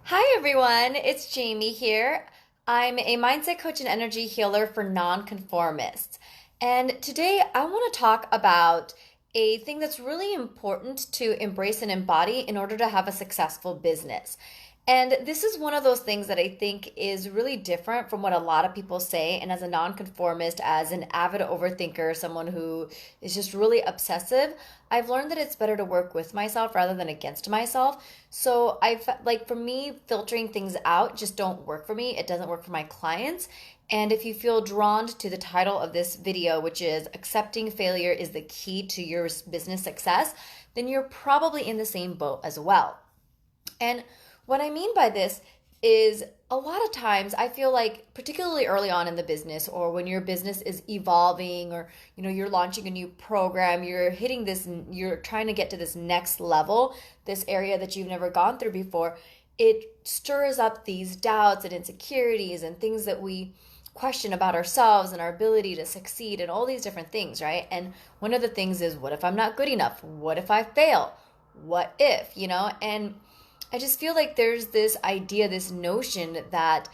Hi everyone, it's Jaymie here. I'm a mindset coach and energy healer for nonconformists. And today I want to talk about a thing that's really important to embrace and embody in order to have a successful business. And this is one of those things that I think is really different from what a lot of people say. And as a nonconformist, as an avid overthinker, someone who is just really obsessive, I've learned that it's better to work with myself rather than against myself. So for me, filtering things out just don't work for me. It doesn't work for my clients. And if you feel drawn to the title of this video, which is Accepting Failure is the Key to Your Business Success, then you're probably in the same boat as well. And what I mean by this is a lot of times I feel like, particularly early on in the business, or when your business is evolving, or you're launching a new program, you're trying to get to this next level, this area that you've never gone through before, it stirs up these doubts and insecurities and things that we question about ourselves and our ability to succeed and all these different things, right? And one of the things is, what if I'm not good enough? What if I fail? What if, And I just feel like there's this idea, this notion that,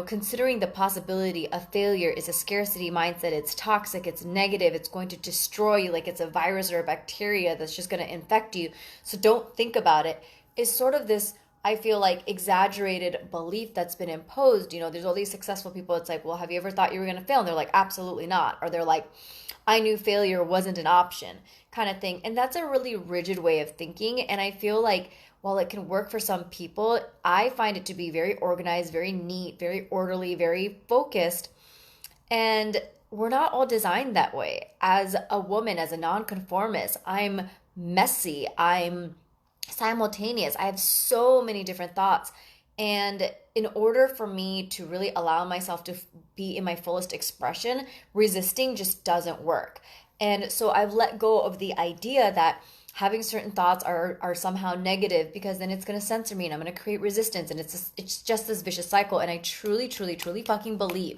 considering the possibility of failure is a scarcity mindset. It's toxic, it's negative, it's going to destroy you, like it's a virus or a bacteria that's just going to infect you. So don't think about it. Is sort of this, I feel like, exaggerated belief that's been imposed. There's all these successful people. It's like, well, have you ever thought you were going to fail? And they're like, absolutely not. Or they're like, I knew failure wasn't an option, kind of thing. And that's a really rigid way of thinking. And I feel like while it can work for some people, I find it to be very organized, very neat, very orderly, very focused. And we're not all designed that way. As a woman, as a nonconformist, I'm messy, I'm simultaneous. I have so many different thoughts. And in order for me to really allow myself to be in my fullest expression, resisting just doesn't work. And so I've let go of the idea that having certain thoughts are somehow negative, because then it's going to censor me and I'm going to create resistance, and it's just this vicious cycle. And I truly, truly, truly fucking believe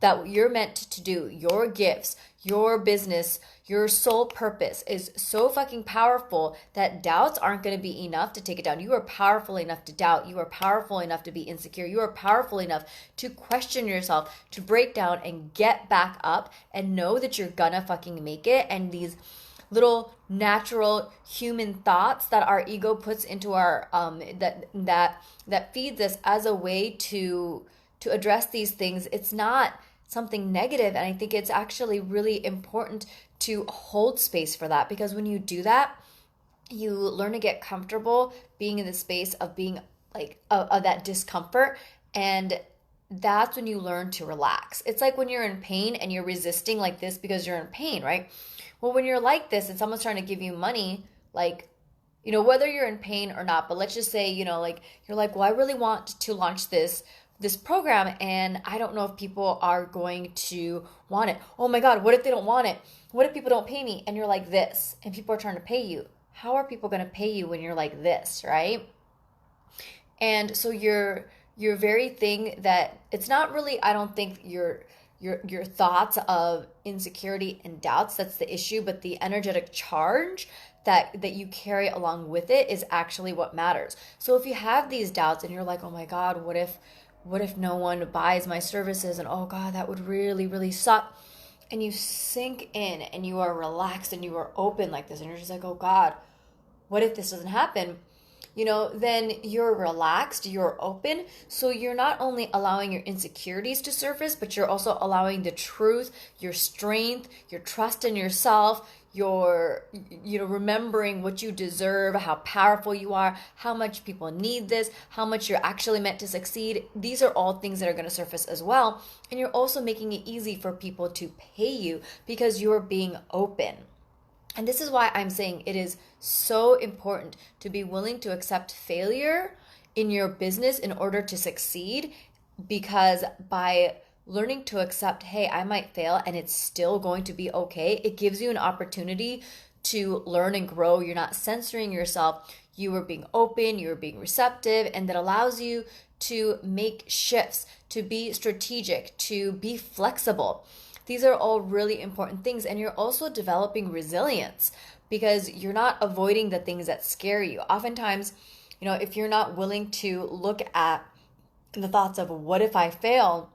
that what you're meant to do, your gifts, your business, your sole purpose is so fucking powerful that doubts aren't going to be enough to take it down. You are powerful enough to doubt. You are powerful enough to be insecure. You are powerful enough to question yourself, to break down and get back up and know that you're gonna fucking make it. And these little natural human thoughts that our ego puts into our that feeds us as a way to address these things, it's not something negative. And I think it's actually really important to hold space for that, because when you do that, you learn to get comfortable being in the space of being like of that discomfort. And that's when you learn to relax. It's like when you're in pain and you're resisting like this because you're in pain, right? Well, when you're like this and someone's trying to give you money, like, whether you're in pain or not, but let's just say, like you're like, well, I really want to launch this program, and I don't know if people are going to want it. Oh my God, what if they don't want it? What if people don't pay me? And you're like this, and people are trying to pay you. How are people going to pay you when you're like this, right? And so your very thing that it's not really, I don't think your thoughts of insecurity and doubts that's the issue, but the energetic charge that you carry along with it is actually what matters. So if you have these doubts and you're like, oh my God, what if no one buys my services, and oh God, that would really, really suck. And you sink in and you are relaxed and you are open like this, and you're just like, oh God, what if this doesn't happen? Then you're relaxed, you're open. So you're not only allowing your insecurities to surface, but you're also allowing the truth, your strength, your trust in yourself, your, remembering what you deserve, how powerful you are, how much people need this, how much you're actually meant to succeed. These are all things that are going to surface as well. And you're also making it easy for people to pay you because you're being open. And this is why I'm saying it is so important to be willing to accept failure in your business in order to succeed, because by learning to accept, hey, I might fail and it's still going to be okay, it gives you an opportunity to learn and grow. You're not censoring yourself. You are being open, you are being receptive, and that allows you to make shifts, to be strategic, to be flexible. These are all really important things. And you're also developing resilience because you're not avoiding the things that scare you. Oftentimes, If you're not willing to look at the thoughts of what if I fail,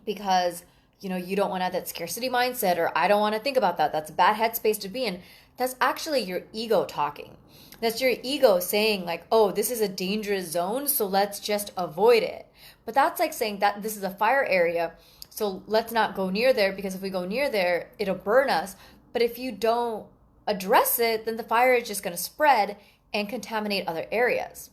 because you don't want to have that scarcity mindset, or I don't want to think about that, that's a bad headspace to be in. That's actually your ego talking. That's your ego saying like, oh, this is a dangerous zone, so let's just avoid it. But that's like saying that this is a fire area, so let's not go near there, because if we go near there, it'll burn us. But if you don't address it, then the fire is just going to spread and contaminate other areas,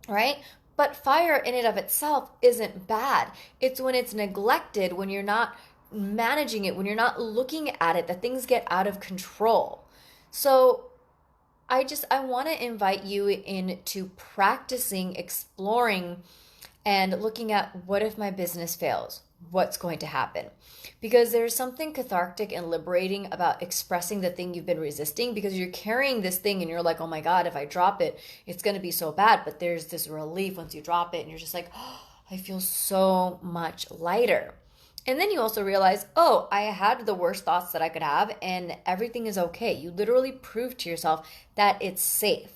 right? But fire in and of itself isn't bad. It's when it's neglected, when you're not managing it, when you're not looking at it, that things get out of control. So I want to invite you into practicing, exploring, and looking at, what if my business fails? What's going to happen? Because there's something cathartic and liberating about expressing the thing you've been resisting, because you're carrying this thing and you're like, oh my God, if I drop it, it's going to be so bad. But there's this relief once you drop it and you're just like, oh, I feel so much lighter. And then you also realize, oh, I had the worst thoughts that I could have and everything is okay. You literally prove to yourself that it's safe.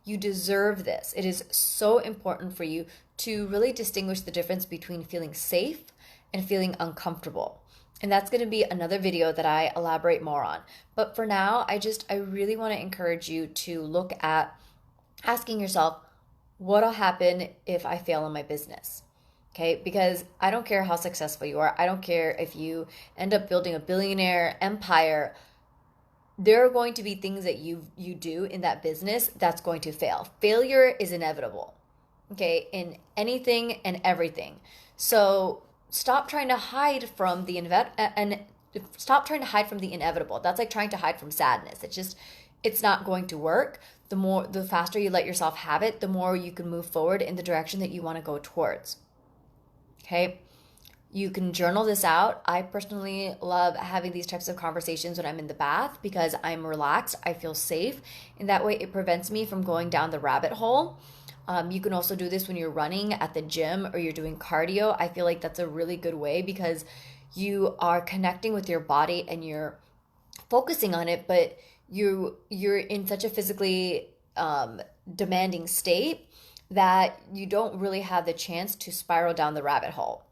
You deserve this. It is so important for you to really distinguish the difference between feeling safe and feeling uncomfortable. And that's going to be another video that I elaborate more on. But for now, I really want to encourage you to look at asking yourself, what'll happen if I fail in my business? Okay, because I don't care how successful you are. I don't care if you end up building a billionaire empire. There are going to be things that you do in that business that's going to fail. Failure is inevitable, okay, in anything and everything. So stop trying to hide from the stop trying to hide from the inevitable. That's like trying to hide from sadness. It's not going to work. The faster you let yourself have it, the more you can move forward in the direction that you want to go towards. Okay? You can journal this out. I personally love having these types of conversations when I'm in the bath, because I'm relaxed, I feel safe, and that way it prevents me from going down the rabbit hole. You can also do this when you're running at the gym or you're doing cardio. I feel like that's a really good way, because you are connecting with your body and you're focusing on it, but you're in such a physically demanding state that you don't really have the chance to spiral down the rabbit hole,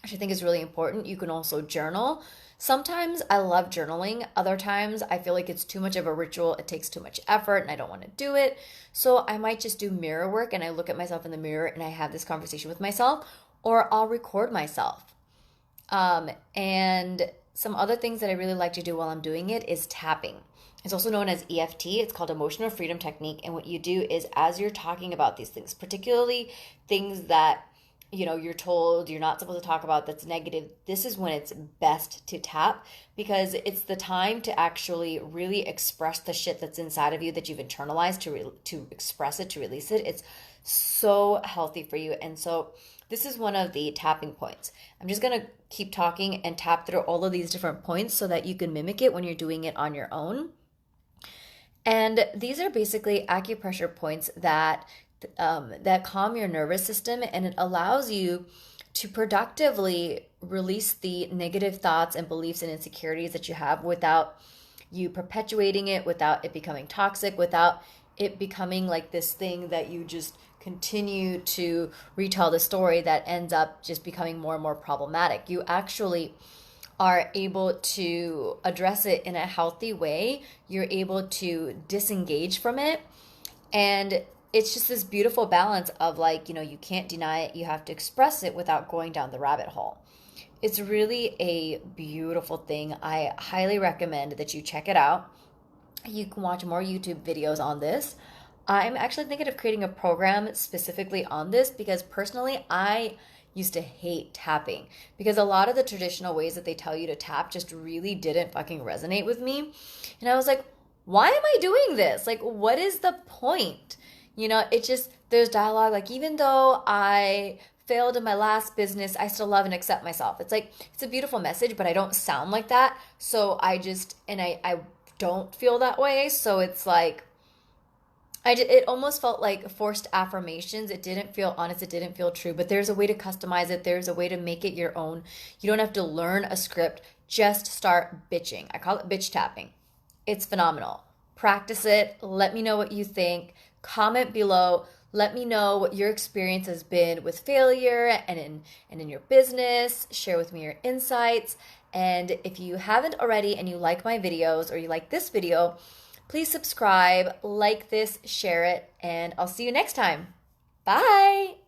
which I think is really important. You can also journal. Sometimes I love journaling. Other times I feel like it's too much of a ritual. It takes too much effort and I don't want to do it. So I might just do mirror work, and I look at myself in the mirror and I have this conversation with myself, or I'll record myself. And some other things that I really like to do while I'm doing it is tapping. It's also known as EFT. It's called Emotional Freedom Technique. And what you do is, as you're talking about these things, particularly things that you're told you're not supposed to talk about, that's negative, this is when it's best to tap, because it's the time to actually really express the shit that's inside of you that you've internalized, to express it, to release it. It's so healthy for you. And so this is one of the tapping points. I'm just going to keep talking and tap through all of these different points so that you can mimic it when you're doing it on your own. And these are basically acupressure points that calm your nervous system, and it allows you to productively release the negative thoughts and beliefs and insecurities that you have, without you perpetuating it, without it becoming toxic, without it becoming like this thing that you just continue to retell the story that ends up just becoming more and more problematic. You actually are able to address it in a healthy way. You're able to disengage from it. And it's just this beautiful balance of you can't deny it. You have to express it without going down the rabbit hole. It's really a beautiful thing. I highly recommend that you check it out. You can watch more YouTube videos on this. I'm actually thinking of creating a program specifically on this, because personally, I used to hate tapping, because a lot of the traditional ways that they tell you to tap just really didn't fucking resonate with me. And I was like, why am I doing this? Like, what is the point? It just, there's dialogue. Like, even though I failed in my last business, I still love and accept myself. It's like, it's a beautiful message, but I don't sound like that. So I don't feel that way. So it's like, it almost felt like forced affirmations. It didn't feel honest. It didn't feel true. But there's a way to customize it. There's a way to make it your own. You don't have to learn a script. Just start bitching. I call it bitch tapping. It's phenomenal. Practice it. Let me know what you think. comment below. Let me know what your experience has been with failure and in your business. Share with me your insights. And if you haven't already and you like my videos or you like this video, please subscribe, like this, share it, and I'll see you next time. Bye!